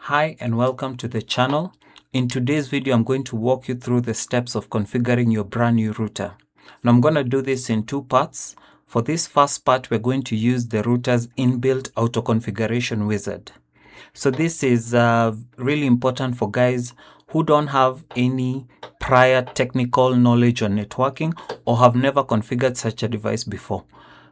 Hi and welcome to the channel. In today's video, I'm going to walk you through the steps of configuring your brand new router. Now I'm going to do this in two parts. For this first part, we're going to use the router's inbuilt auto configuration wizard. So this is really important for guys who don't have any prior technical knowledge on networking or have never configured such a device before.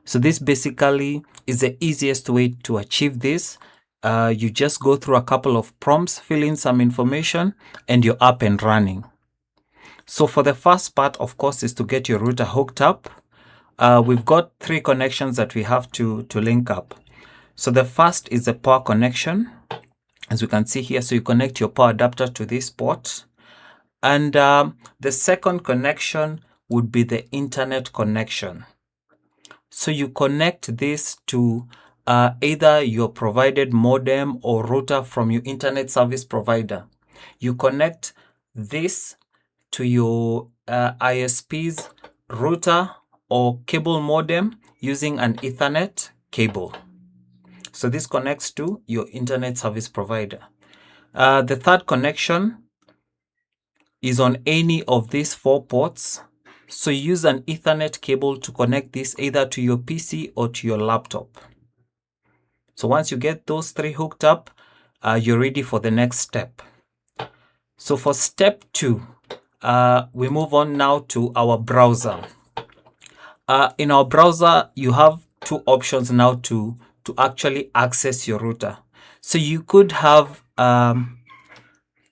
So this basically is the easiest way to achieve this. You just go through a couple of prompts, fill in some information, and you're up and running. So for the first part, of course, is to get your router hooked up. We've got three connections that we have to link up. So the first is a power connection, as you can see here. So you connect your power adapter to this port. And the second connection would be the internet connection. So you connect this to either your provided modem or router from your internet service provider. You connect this to your ISP's router or cable modem using an Ethernet cable. So this connects to your internet service provider. The third connection is on any of these four ports. So use an Ethernet cable to connect this either to your PC or to your laptop. So once you get those three hooked up, you're ready for the next step. So for step 2, we move on now to our browser. In our browser, you have two options now to actually access your router. So you could have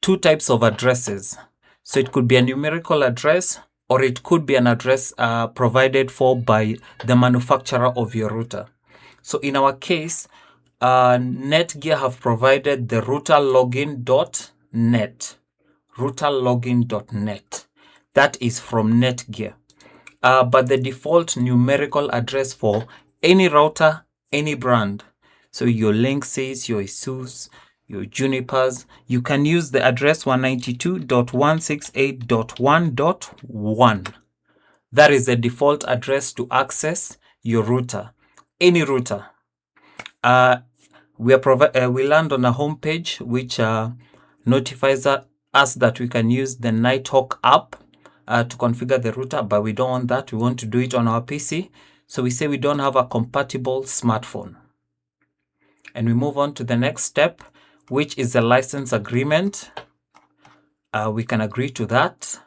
two types of addresses. So it could be a numerical address, or it could be an address provided for by the manufacturer of your router. So in our case, Netgear have provided the routerlogin.net. Routerlogin.net. That is from Netgear. But the default numerical address for any router, any brand. So your Linksys, your ASUS, your Junipers, you can use the address 192.168.1.1. That is the default address to access your router, any router. We land on a home page which notifies us that we can use the Nighthawk app to configure the router, but we don't want that. We want to do it on our PC. So we say we don't have a compatible smartphone. And we move on to the next step, which is the license agreement. We can agree to that.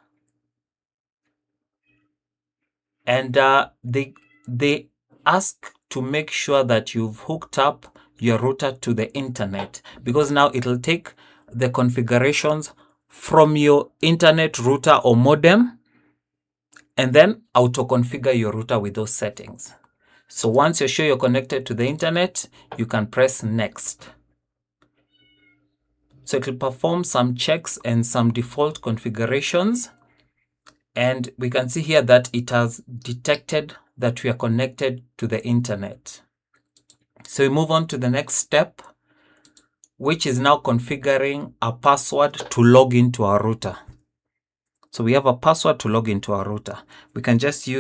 And they ask to make sure that you've hooked up your router to the internet, because now it'll take the configurations from your internet router or modem and then auto-configure your router with those settings. So once you're sure you're connected to the internet, you can press next. So it will perform some checks and some default configurations. And we can see here that it has detected that we are connected to the internet. So we move on to the next step, which is now configuring a password to log into our router. So we have a password to log into our router. We can just use